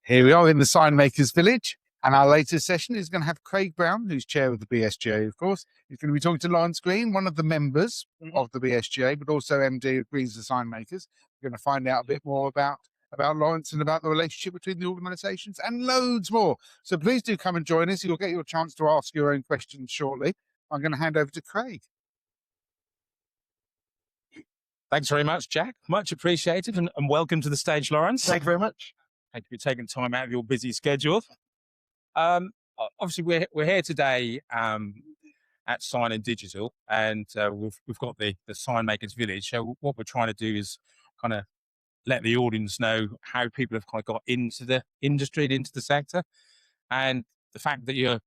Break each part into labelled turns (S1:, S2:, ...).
S1: Here we are in the Signmakers Village, and our latest session is going to have Craig Brown, who's chair of the BSGA, of course. He's going to be talking to Lawrence Green, one of the members of the BSGA, but also MD of Green's the Signmakers. We're going to find out a bit more about Lawrence and about the relationship between the organisations and loads more. So please do come and join us. You'll get your chance to ask your own questions shortly. I'm going to hand over to Craig.
S2: Thanks very much, Jack. Much appreciated, and welcome to the stage, Lawrence.
S3: Thank you very much.
S2: Thank you for taking time out of your busy schedule. Obviously, we're here today at Sign and Digital, and we've got the Signmakers Village. So what we're trying to do is kind of let the audience know how people have kind of got into the industry, into the sector, and the fact that you're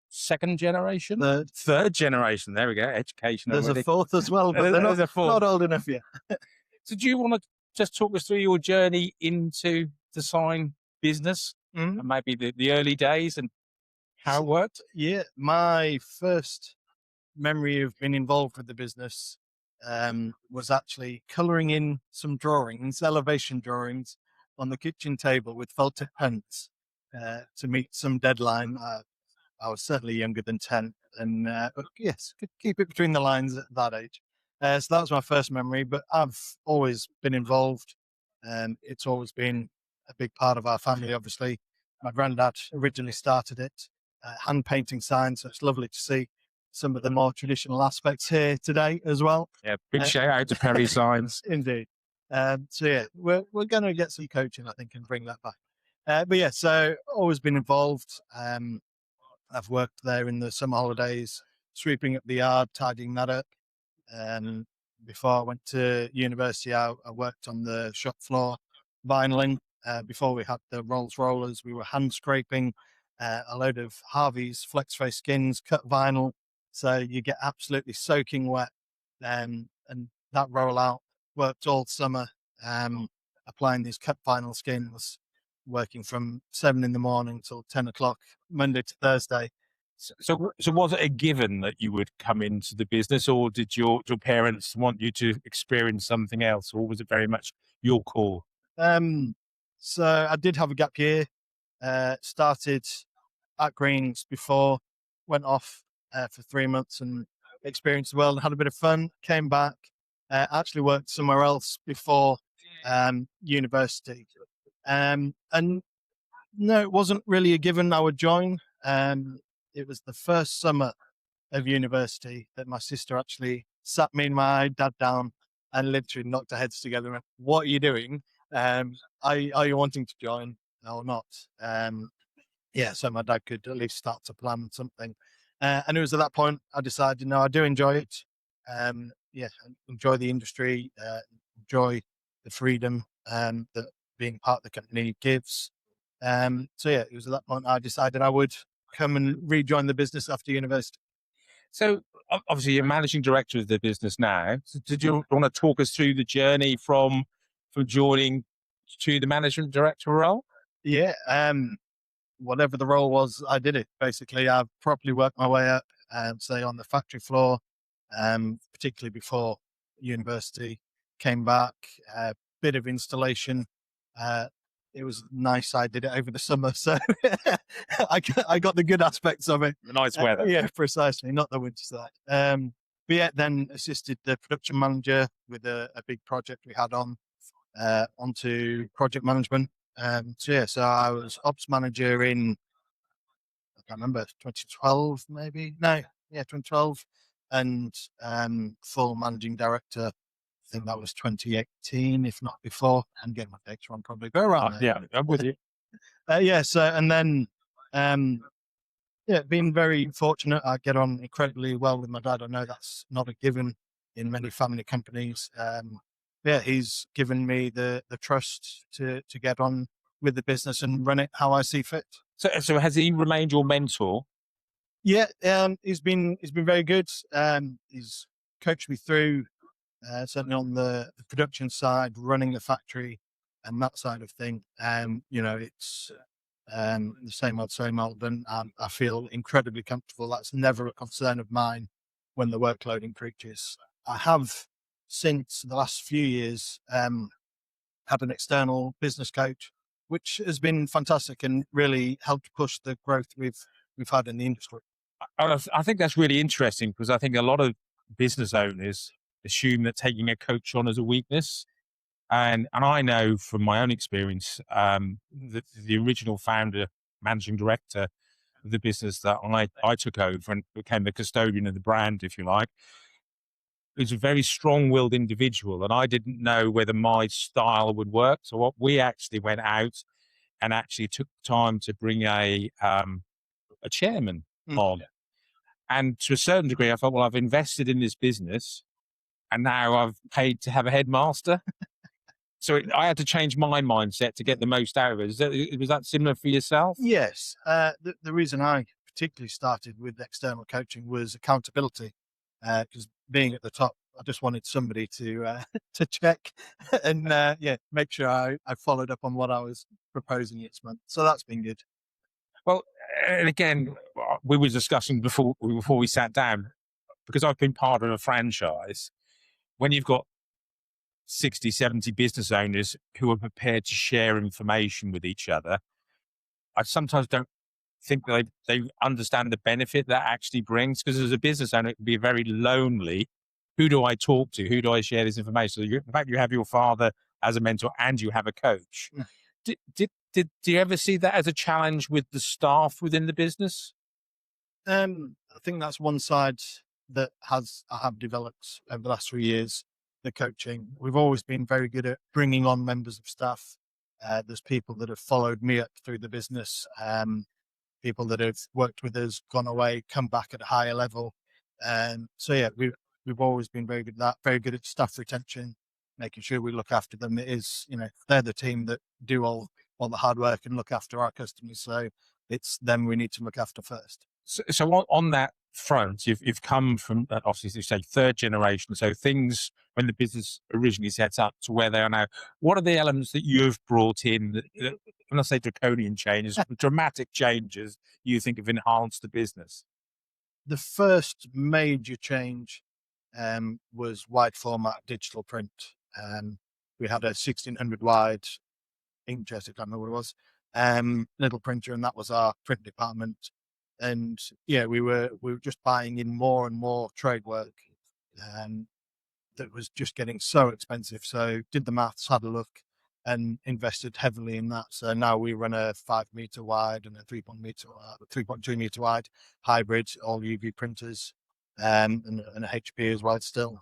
S2: second generation, third generation. There we go, education.
S3: There's a fourth as well, but they're not old enough yet.
S2: So do you want to just talk us through your journey into the sign business and maybe the early days and how it worked?
S3: Yeah, my first memory of being involved with the business was actually colouring in some drawings, elevation drawings, on the kitchen table with felt tip pens to meet some deadline. I was certainly younger than 10, and yes, could keep it between the lines at that age. So that was my first memory, but I've always been involved. It's always been a big part of our family, obviously. My granddad originally started it, hand painting signs, so it's lovely to see some of the more traditional aspects here today as well.
S2: Yeah, big shout out to Perry Signs.
S3: Indeed. So yeah, we're going to get some coaching, I think, and bring that back. But yeah, so always been involved. I've worked there in the summer holidays, sweeping up the yard, tidying that up. Before I went to university, I worked on the shop floor, vinyling. Before we had the Rolls rollers, we were hand scraping a load of Harvey's flex face skins, cut vinyl. So you get absolutely soaking wet. And that rollout worked all summer, applying these cut vinyl skins, working from 7 a.m. till 10 o'clock, Monday to Thursday.
S2: So was it a given that you would come into the business, or did your parents want you to experience something else, or was it very much your call?
S3: So I did have a gap year, started at Green's before, went off for 3 months and experienced the world and had a bit of fun, came back, actually worked somewhere else before university. And no, it wasn't really a given I would join. It was the first summer of university that my sister actually sat me and my dad down and literally knocked our heads together and went, "What are you doing? Are you wanting to join or not?" Yeah, so my dad could at least start to plan something. And it was at that point I decided, no, I do enjoy it. Yeah, enjoy the industry, enjoy the freedom that being part of the company gives. So yeah, it was at that point I decided I would come and rejoin the business after university.
S2: So obviously you're managing director of the business now. So did you want to talk us through the journey from joining to the management director role?
S3: Yeah, whatever the role was, I did it. Basically, I've properly worked my way up, say on the factory floor, particularly before university, came back, a bit of installation. It was nice. I did it over the summer, so I got the good aspects of it.
S2: The nice weather.
S3: Yeah, precisely. Not the winter side. But yeah, then assisted the production manager with a big project we had onto project management. So yeah, so I was ops manager in, I can't remember, 2012 maybe. No, yeah, 2012, and full managing director. I think that was 2018, if not before. I'm getting my dates wrong, probably. Go around.
S2: Yeah, I'm with you.
S3: Yeah. So, and then, yeah, been very fortunate. I get on incredibly well with my dad. I know that's not a given in many family companies. Yeah, he's given me the trust to get on with the business and run it how I see fit.
S2: So has he remained your mentor?
S3: Yeah, he's been very good. He's coached me through. Certainly on the production side, running the factory and that side of thing. You know, it's the same old, and I feel incredibly comfortable. That's never a concern of mine when the workload increases. I have, since the last few years, had an external business coach, which has been fantastic and really helped push the growth we've had in the industry.
S2: I think that's really interesting because I think a lot of business owners assume that taking a coach on is a weakness. And I know from my own experience, that the original founder, managing director of the business that I took over and became the custodian of the brand, if you like, is a very strong-willed individual. And I didn't know whether my style would work. So what we actually went out and actually took time to bring a chairman on. And to a certain degree, I thought, well, I've invested in this business and now I've paid to have a headmaster. So I had to change my mindset to get the most out of it. Was that similar for yourself?
S3: Yes. The reason I particularly started with external coaching was accountability, because being at the top, I just wanted somebody to to check and make sure I followed up on what I was proposing each month. So that's been good.
S2: Well, and again, we were discussing before we sat down, because I've been part of a franchise. When you've got 60, 70 business owners who are prepared to share information with each other, I sometimes don't think they understand the benefit that actually brings, because as a business owner, it can be very lonely. Who do I talk to? Who do I share this information? So in fact, you have your father as a mentor and you have a coach. Do you ever see that as a challenge with the staff within the business?
S3: I think that's one side that I have developed over the last 3 years, the coaching. We've always been very good at bringing on members of staff. There's people that have followed me up through the business, people that have worked with us, gone away, come back at a higher level. So yeah, we've always been very good at that, very good at staff retention, making sure we look after them. It is, they're the team that do all the hard work and look after our customers. So it's them we need to look after first.
S2: So on that front, you've come from, obviously, as you say, third generation. So things when the business originally set up to where they are now. What are the elements that you've brought in that when I say draconian changes, dramatic changes you think have enhanced the business?
S3: The first major change was wide format digital print. We had a 1600 wide inkjet, I can't remember what it was, little printer, and that was our print department. And yeah, we were just buying in more and more trade work, that was just getting so expensive. So did the maths, had a look, and invested heavily in that. So now we run a 5 meter wide and a 3.2 meter wide hybrid, all UV printers, and a HP as well still.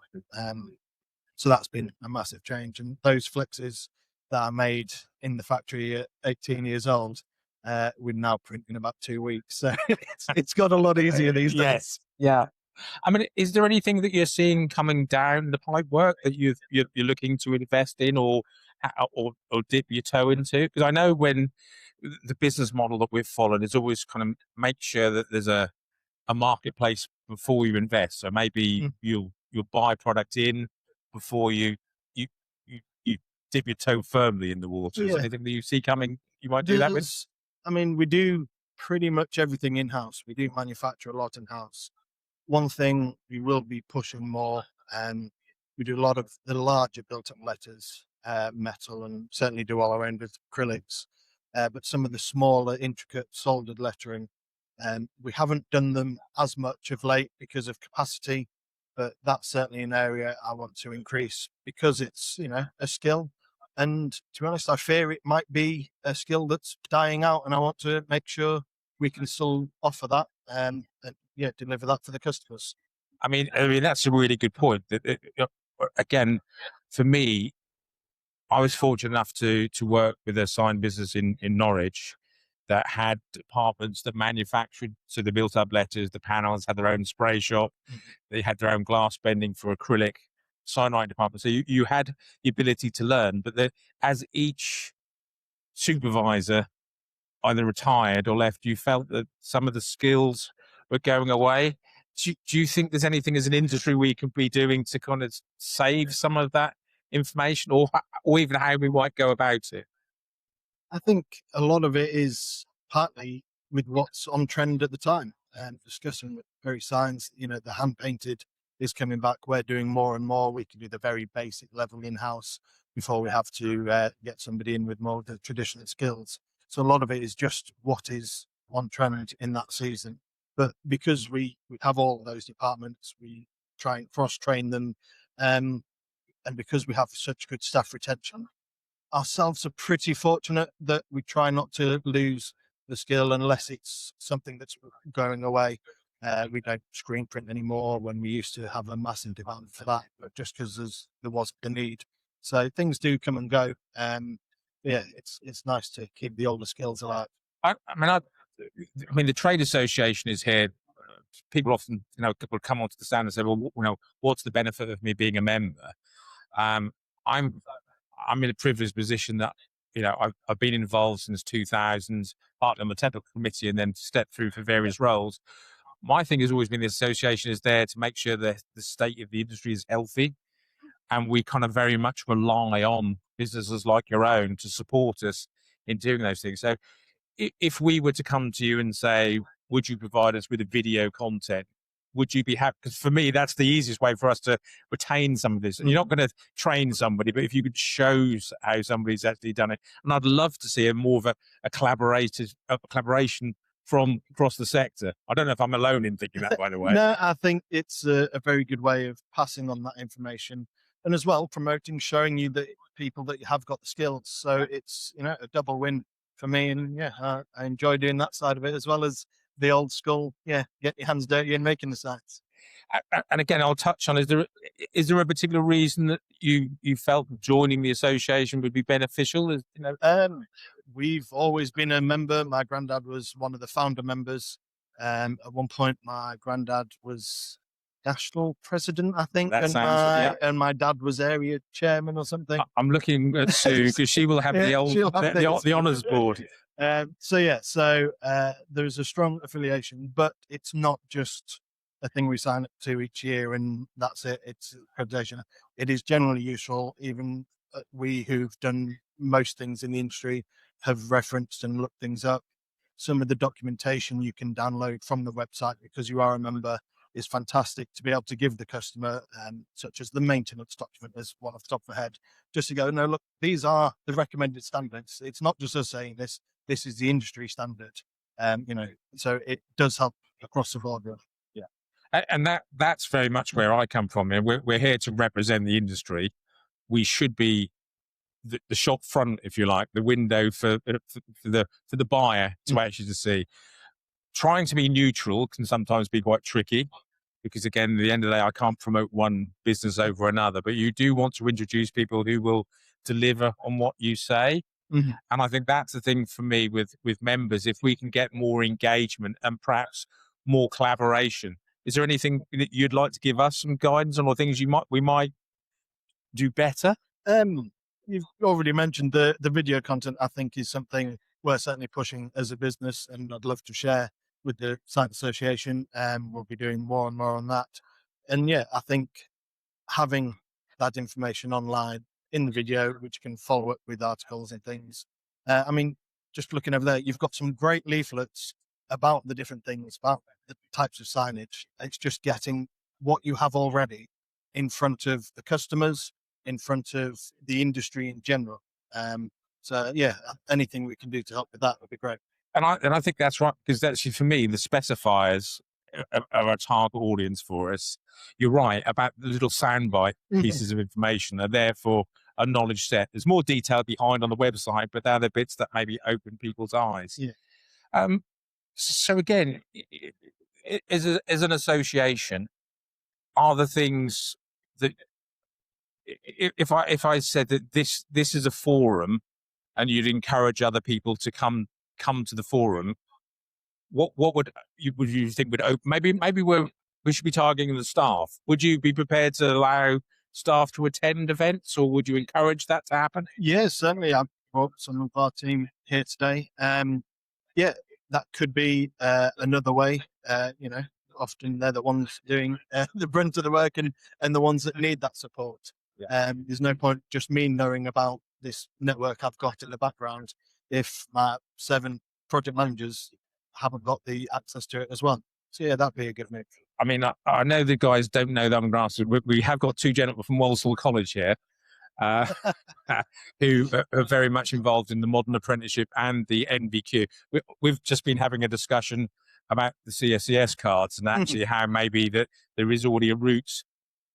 S3: So that's been a massive change. And those flexes that I made in the factory at 18 years old, we now print in about 2 weeks. So it's got a lot easier these days.
S2: Yes. Yeah. I mean, is there anything that you're seeing coming down the pipe work that you're looking to invest in or dip your toe into? Because I know when the business model that we've followed is always kind of make sure that there's a marketplace before you invest. So maybe you'll buy product in before you dip your toe firmly in the water. Is there anything that you see coming you might do that with?
S3: I mean, we do pretty much everything in-house. We do manufacture a lot in-house. One thing we will be pushing more, we do a lot of the larger built-up letters, metal, and certainly do all our own with acrylics. But some of the smaller, intricate soldered lettering, we haven't done them as much of late because of capacity, but that's certainly an area I want to increase because it's, a skill. And to be honest, I fear it might be a skill that's dying out, and I want to make sure we can still offer that and deliver that for the customers.
S2: I mean, that's a really good point. Again, for me, I was fortunate enough to work with a sign business in Norwich that had departments that manufactured, so they built up letters, the panels, had their own spray shop, they had their own glass bending for acrylic, sign writing department. So you had the ability to learn, but as each supervisor either retired or left, you felt that some of the skills were going away. Do you think there's anything as an industry we could be doing to kind of save some of that information, or even how we might go about it?
S3: I think a lot of it is partly with what's on trend at the time, and discussing with very signs, the hand painted is coming back. We're doing more and more. We can do the very basic level in-house. before we have to get somebody in with more of the traditional skills. So a lot of it is just what is on trend in that season. But because we have all of those departments, we try and cross-train them. And because we have such good staff retention, ourselves are pretty fortunate that we try not to lose the skill unless it's something that's going away. We don't screen print anymore when we used to have a massive demand for that, but just because there was the need. So things do come and go. Yeah, it's nice to keep the older skills alive.
S2: I mean, the trade association is here. People often, people come onto the stand and say, "Well, what's the benefit of me being a member?" I'm in a privileged position that I've been involved since 2000, partly on the technical committee, and then stepped through for various roles. My thing has always been the association is there to make sure that the state of the industry is healthy, and we kind of very much rely on businesses like your own to support us in doing those things. So if we were to come to you and say, would you provide us with a video content? Would you be happy? Because for me, that's the easiest way for us to retain some of this. And you're not going to train somebody, but if you could show how somebody's actually done it, and I'd love to see more of a collaboration from across the sector. I don't know if I'm alone in thinking that, by the way.
S3: No, I think it's a very good way of passing on that information, and as well promoting, showing you the people that you have got the skills. So it's a double win for me, and yeah, I enjoy doing that side of it as well as the old school. Yeah, get your hands dirty and making the sites.
S2: And again, I'll touch on: is there a particular reason that you felt joining the association would be beneficial?
S3: We've always been a member. My granddad was one of the founder members. At one point, my granddad was national president, I think, and my dad was area chairman or something.
S2: I'm looking at Sue because she will have the honours board.
S3: So there's a strong affiliation, but it's not just a thing we sign up to each year and that's it. It's accreditation. It is generally useful. Even we who've done most things in the industry have referenced and looked things up. Some of the documentation you can download from the website because you are a member is fantastic to be able to give the customer, such as the maintenance document as one off the top of my head, just to go, no, look, these are the recommended standards. It's not just us saying this is the industry standard. So it does help across the board.
S2: Yeah. And that's very much where I come from. We're here to represent the industry. We should be the shop front, if you like, the window for the buyer to actually to see. Trying to be neutral can sometimes be quite tricky because, again, at the end of the day, I can't promote one business over another, but you do want to introduce people who will deliver on what you say.
S3: Mm-hmm.
S2: And I think that's the thing for me with members. If we can get more engagement and perhaps more collaboration, is there anything that you'd like to give us some guidance on, or things we might do better?
S3: You've already mentioned the video content. I think is something we're certainly pushing as a business, and I'd love to share with the site association. We'll be doing more and more on that. And yeah, I think having that information online in the video, which can follow up with articles and things. Just looking over there, you've got some great leaflets about the different things, about the types of signage. It's just getting what you have already in front of the customers, in front of the industry in general. So yeah, anything we can do to help with that would be great.
S2: And I think that's right, because actually for me, the specifiers are a target audience for us. You're right about the little soundbite pieces of information are there for a knowledge set. There's more detail behind on the website, but they're the bits that maybe open people's eyes.
S3: Yeah.
S2: So again, as an association, are the things that if I said that this is a forum and you'd encourage other people to come to the forum, what would you think would open? Maybe we should be targeting the staff. Would you be prepared to allow staff to attend events, or would you encourage that to happen?
S3: Yeah, certainly. I've brought some of our team here today. Yeah, that could be another way. Often they're the ones doing the brunt of the work and the ones that need that support.
S2: Yeah.
S3: There's no point just me knowing about this network I've got in the background if my 7 project managers haven't got the access to it as well. So yeah, that'd be a good mix.
S2: I mean, I know the guys don't know that I'm grassroots. We have got 2 gentlemen from Walsall College here, uh, who are very much involved in the modern apprenticeship and the NVQ. We've just been having a discussion about the CSCS cards and actually how maybe that there is already a route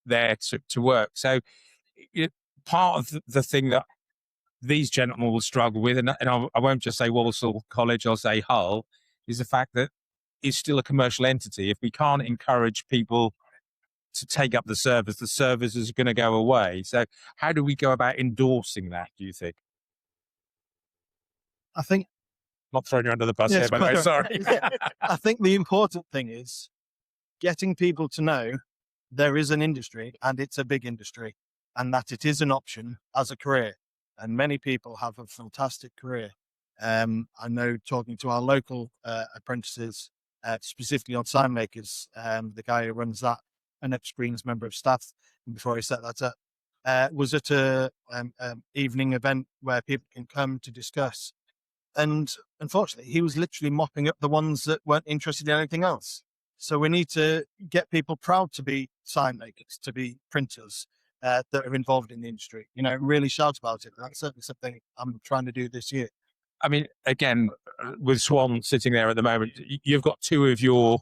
S2: there to work. So part of the thing that these gentlemen will struggle with, and I won't just say Walsall College, I'll say Hull, is the fact that it's still a commercial entity. If we can't encourage people to take up the service is going to go away. So how do we go about endorsing that, do you think?
S3: I think,
S2: Not throwing you under the bus
S3: Yes,
S2: here, by the way,
S3: quite
S2: sorry.
S3: I think the important thing is getting people to know there is an industry and it's a big industry and that it is an option as a career. And many people have a fantastic career. I know talking to our local apprentices, specifically on sign makers, the guy who runs that, an ex-Greens member of staff, before he set that up, was at a evening event where people can come to discuss. And unfortunately, he was literally mopping up the ones that weren't interested in anything else. So we need to get people proud to be sign makers, to be printers that are involved in the industry. Really shout about it. That's certainly something I'm trying to do this year.
S2: I mean, again, with Swan sitting there at the moment, you've got two of your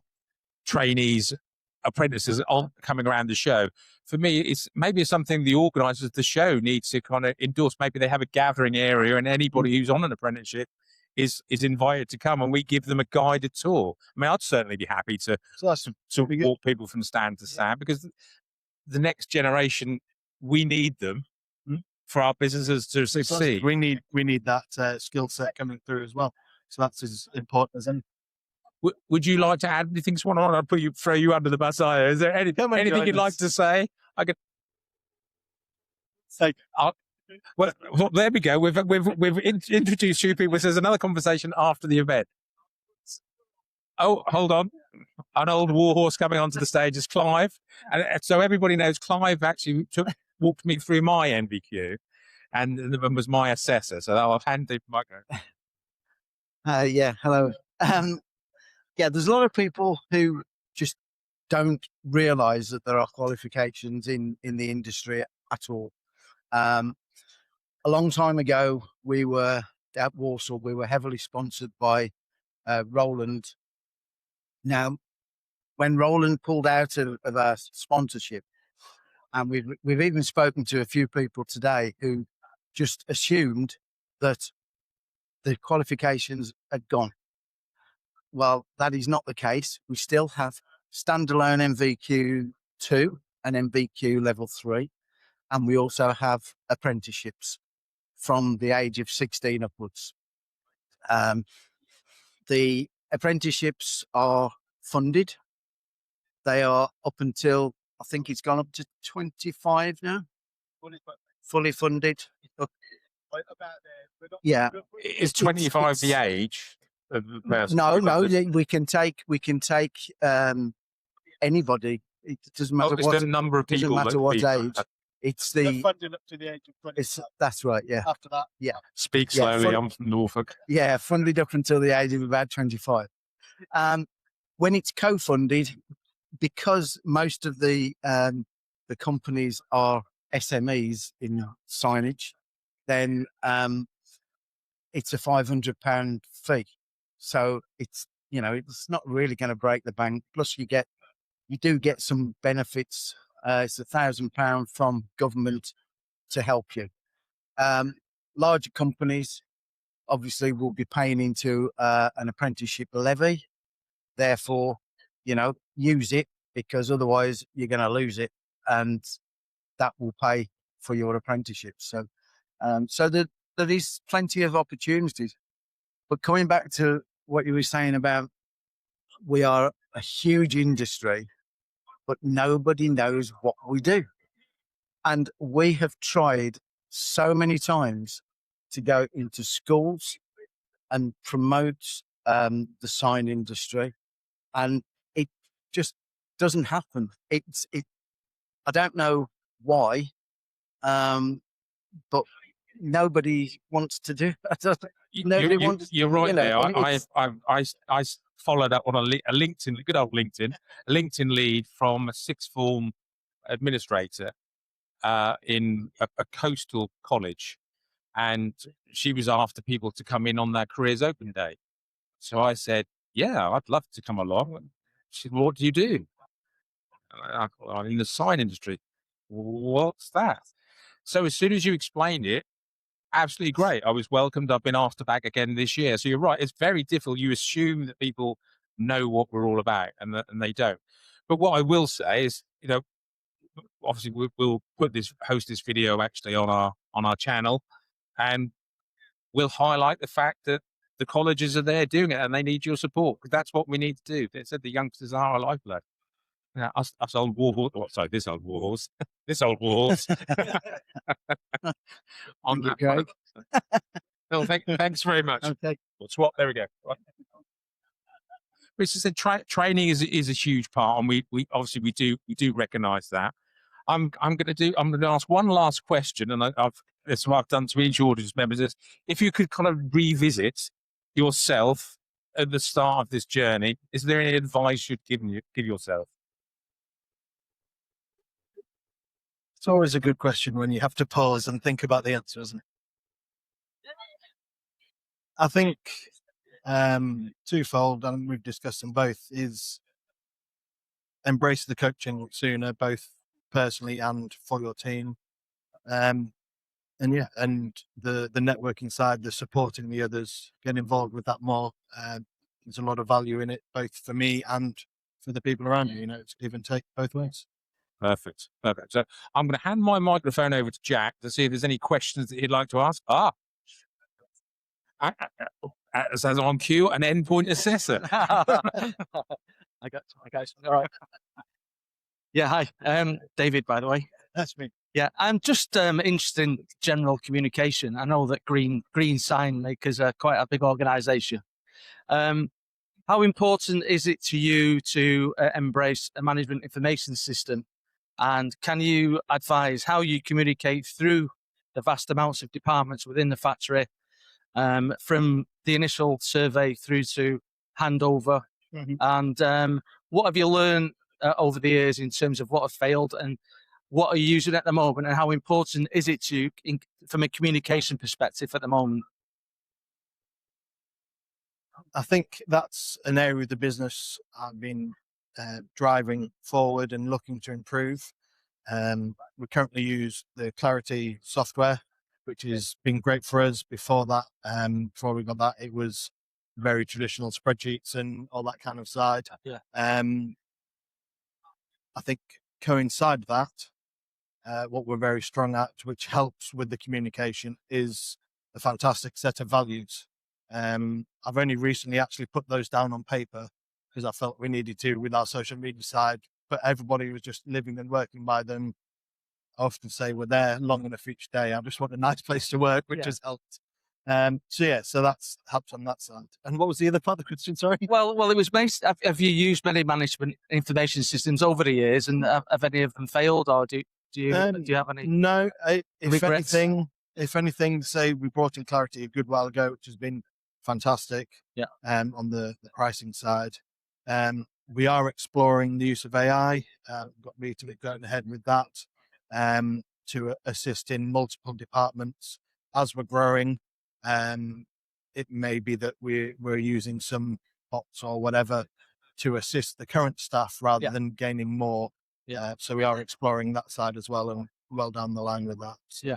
S2: trainees, apprentices coming around the show. For me, it's something the organisers of the show need to kind of endorse. Maybe they have a gathering area and anybody who's on an apprenticeship is invited to come and we give them a guided tour. I mean, I'd certainly be happy to walk people from stand to stand because the next generation, we need them for our businesses to succeed.
S3: We need that skill set coming through as well. So that's as important as anything.
S2: Would you like to add anything, Swan? I'll throw you under the bus. Is there anything you'd like to say? I could. Well, there we go. We've introduced you people. There's another conversation after the event. Oh, hold on. An old warhorse coming onto the stage is Clive. And so everybody knows Clive actually walked me through my NVQ and was my assessor. So I'll hand the microphone.
S4: Yeah, hello. Yeah, there's a lot of people who just don't realise that there are qualifications in the industry at all. A long time ago, we were at Walsall, we were heavily sponsored by Roland. Now, when Roland pulled out of our sponsorship, and we've even spoken to a few people today who just assumed that the qualifications had gone. Well, that is not the case. We still have standalone NVQ2 and NVQ level 3, and we also have apprenticeships from the age of 16 upwards. The apprenticeships are funded. They are up until, I think it's gone up to 25 now. Fully funded. Yeah.
S2: Is 25 the age?
S4: No, we can take anybody. It doesn't matter
S2: what the number of people.
S4: Doesn't matter what age. It's
S3: They're funded up to the age of 20.
S4: That's right. Yeah.
S3: After that,
S2: Speak slowly. I'm from Norfolk.
S4: Yeah, funded up until the age of about 25. When it's co-funded, because most of the companies are SMEs in signage, then it's a £500 fee. So it's not really going to break the bank. Plus you do get some benefits. It's £1,000 from government to help you. Larger companies obviously will be paying into an apprenticeship levy. Therefore, use it because otherwise you're going to lose it, and that will pay for your apprenticeship. So there is plenty of opportunities. But coming back to what you were saying about we are a huge industry, but nobody knows what we do. And we have tried so many times to go into schools and promote the sign industry, and it just doesn't happen. I don't know why, but nobody wants to do it.
S2: You're right there. I followed up on a LinkedIn, good old LinkedIn, LinkedIn lead from a sixth form administrator in a coastal college, and she was after people to come in on their careers open day. So I said, yeah, I'd love to come along. She said, well, what do you do? I'm in the sign industry. What's that? So as soon as you explained it, absolutely great. I was welcomed. I've been asked back again this year. So you're right. It's very difficult. You assume that people know what we're all about, and they don't. But what I will say is, obviously we'll host this video actually on our channel, and we'll highlight the fact that the colleges are there doing it, and they need your support, because that's what we need to do. They said the youngsters are our lifeblood. Now, us old war horse. Sorry, this old war horse. This old war horse. On
S4: Thank you,
S2: that
S4: Craig.
S2: front. No, thanks very much.
S4: Okay.
S2: We'll swap. There we go. Right. Which is training is a huge part, and we obviously we do recognise that. I'm going to ask one last question, and that's what I've done to each audience members. Is if you could kind of revisit yourself at the start of this journey, is there any advice you'd give yourself?
S3: It's always a good question when you have to pause and think about the answer, isn't it? I think twofold, and we've discussed them both, is embrace the coaching sooner, both personally and for your team. And the networking side, the supporting the others, get involved with that more. There's a lot of value in it, both for me and for the people around you. It's give and take both ways. Perfect.
S2: So I'm going to hand my microphone over to Jack to see if there's any questions that he'd like to ask. As on cue, an endpoint assessor.
S5: I got all right. Yeah, hi. David, by the way.
S3: That's me.
S5: Yeah, I'm just interested in general communication. I know that Green Sign Makers are quite a big organisation. How important is it to you to embrace a management information system? And can you advise how you communicate through the vast amounts of departments within the factory, from the initial survey through to handover?
S3: Mm-hmm.
S5: And what have you learned over the years in terms of what have failed, and what are you using at the moment, and how important is it to you from a communication perspective at the moment?
S3: I think that's an area of the business I've been driving forward and looking to improve. We currently use the Clarity software, which has been great for us. Before that, before we got that, it was very traditional spreadsheets and all that kind of side.
S5: Yeah.
S3: I think coincide that, what we're very strong at, which helps with the communication, is a fantastic set of values. I've only recently actually put those down on paper because I felt we needed to with our social media side, but everybody was just living and working by them. I often say we're there long enough each day. I just want a nice place to work, which has helped. So that's helped on that side. And what was the other part of the question? Sorry.
S5: Well, it was based. Have you used many management information systems over the years, and have any of them failed, or do you have any?
S3: No. If
S5: regrets?
S3: anything, say we brought in Clarity a good while ago, which has been fantastic.
S5: Yeah.
S3: On the pricing side, we are exploring the use of AI. Got me to be going ahead with that, to assist in multiple departments as we're growing. It may be that we're using some bots or whatever to assist the current staff rather than gaining more.
S5: Yeah.
S3: So we are exploring that side as well, and well down the line with that.
S5: Yeah.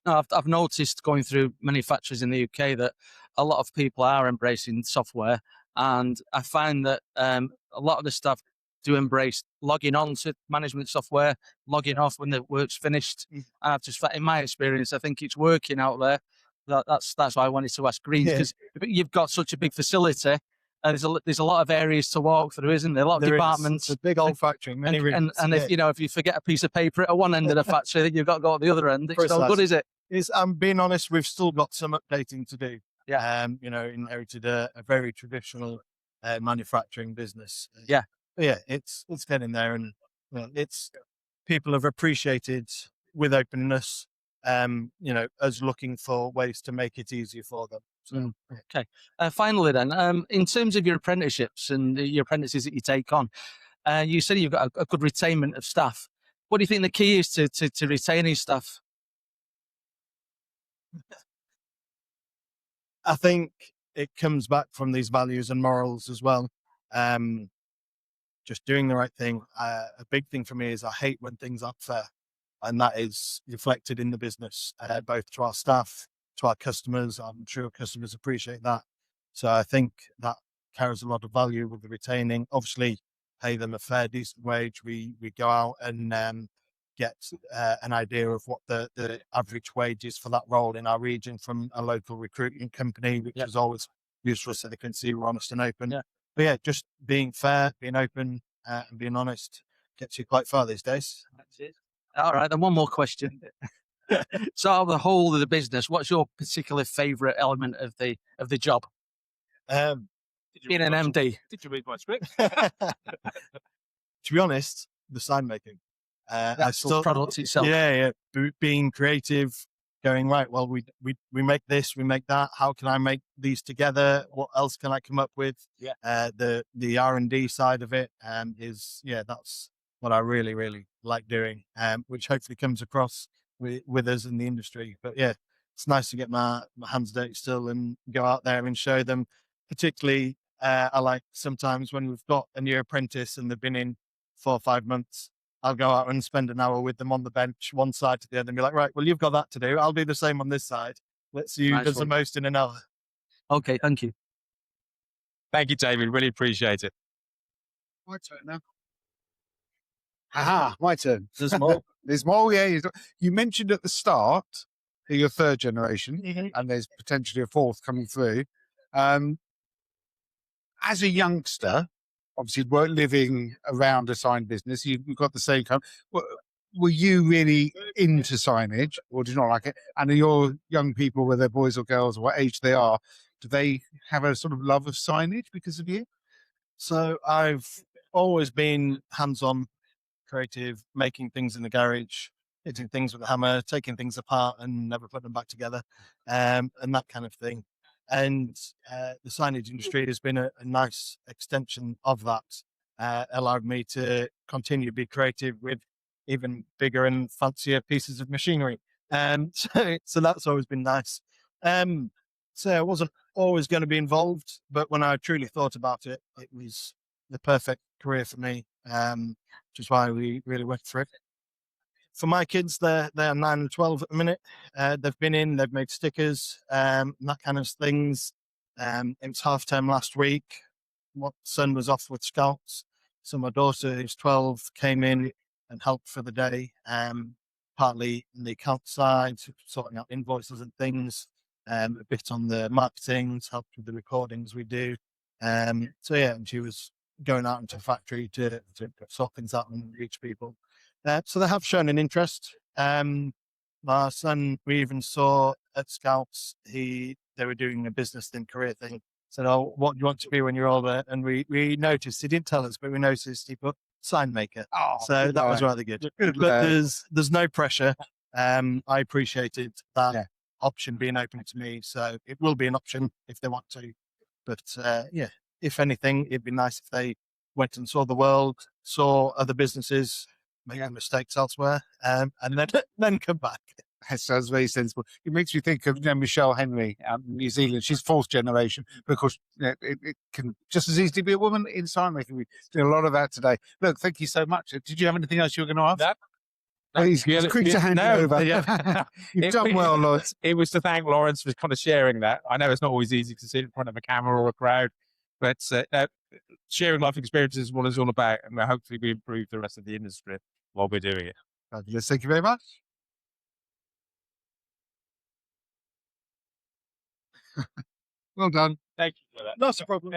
S5: No, I've noticed going through many factories in the UK that a lot of people are embracing software, and I find that a lot of the staff do embrace logging on to management software, logging off when the work's finished. And I've just, in my experience, I think it's working out there. That's why I wanted to ask Greens, because you've got such a big facility. There's a lot of areas to walk through, isn't there? A lot of departments.
S3: It's a big old factory, many rooms.
S5: And if you forget a piece of paper at one end of the factory, then you've got to go at the other end. It's no good, is it?
S3: I'm being honest, we've still got some updating to do.
S5: Yeah.
S3: Inherited a very traditional manufacturing business.
S5: Yeah.
S3: It's getting there, and it's people have appreciated with openness. Us looking for ways to make it easier for them. So,
S5: okay. Finally, then, in terms of your apprenticeships and your apprentices that you take on, you said you've got a good retainment of staff. What do you think the key is to retaining staff?
S3: I think it comes back from these values and morals as well. Just doing the right thing. A big thing for me is I hate when things aren't fair, and that is reflected in the business, both to our staff, to our customers. I'm sure customers appreciate that. So I think that carries a lot of value with the retaining. Obviously, pay them a fair, decent wage. We go out and get an idea of what the average wage is for that role in our region from a local recruiting company, which is always useful so they can see we're honest and open.
S5: Yeah.
S3: But yeah, just being fair, being open, and being honest gets you quite far these days.
S5: That's it. All right, then one more question. So, out of the whole of the business, what's your particular favourite element of the job?
S3: Um,
S5: Being an MD.
S2: Did you read my script?
S3: to be honest, the sign making.
S5: The actual product itself.
S3: Yeah. Being creative, going right. Well, we make this, we make that. How can I make these together? What else can I come up with?
S2: Yeah.
S3: The R&D side of it is that's what I really like doing. Which hopefully comes across with us in the industry. But yeah, it's nice to get my hands dirty still and go out there and show them. Particularly, I like sometimes when we've got a new apprentice and they've been in 4 or 5 months, I'll go out and spend an hour with them on the bench, one side to the other, and be like, right, well, you've got that to do. I'll do the same on this side. Let's see who
S5: Nice
S3: does the
S5: one.
S3: most in an hour.
S5: Okay, thank you.
S2: Thank you, David. Really appreciate it.
S1: My turn now. Aha, my turn.
S5: There's more.
S1: There's more, yeah. You mentioned at the start that you're third generation, and there's potentially a fourth coming through. As a youngster, obviously, living around a sign business, you've got the same kind. Were you really into signage, or do you not like it? And are your young people, whether they're boys or girls, or what age they are, do they have a sort of love of signage because of you?
S3: So I've always been hands-on, creative, making things in the garage, hitting things with a hammer, taking things apart and never putting them back together, and that kind of thing. And the signage industry has been a nice extension of that, allowed me to continue to be creative with even bigger and fancier pieces of machinery. So that's always been nice. So I wasn't always going to be involved, but when I truly thought about it, it was the perfect career for me, which is why we really went for it. For my kids, they're 9 and 12 at the minute. They've made stickers, that kind of things. It was half term last week. My son was off with scouts. So my daughter, who's 12, came in and helped for the day, partly in the account side, sorting out invoices and things, a bit on the marketing, helped with the recordings we do. So yeah, and she was going out into the factory to sort things out and reach people. So they have shown an interest. My son, we even saw at Scouts, they were doing a business thing, career thing. Said, "Oh, what do you want to be when you're older?" And we noticed, he didn't tell us, but we noticed he put sign maker.
S1: Oh,
S3: So that was rather good.
S1: Good
S3: But
S1: lad.
S3: there's no pressure. I appreciated that
S1: Yeah.
S3: option being open to me. So it will be an option if they want to. But yeah, if anything, it'd be nice if they went and saw the world, saw other businesses, make mistakes elsewhere, and then come back.
S1: That sounds very sensible. It makes me think of Michelle Henry out in New Zealand. She's fourth generation, because it can just as easily be a woman in sign making. We do a lot of that today. Look, thank you so much. Did you have anything else you were going to ask?
S2: No.
S1: Please,
S2: Yeah,
S1: it's quick to hand it
S2: no,
S1: over.
S2: yeah.
S1: You've done well, Lawrence.
S2: It was to thank Lawrence for kind of sharing that. I know it's not always easy to sit in front of a camera or a crowd, but sharing life experiences is what it's all about, and hopefully we improve the rest of the industry while we're doing it.
S1: Fabulous. Thank you very much. Well done.
S2: Thank you for that.
S3: Not a problem.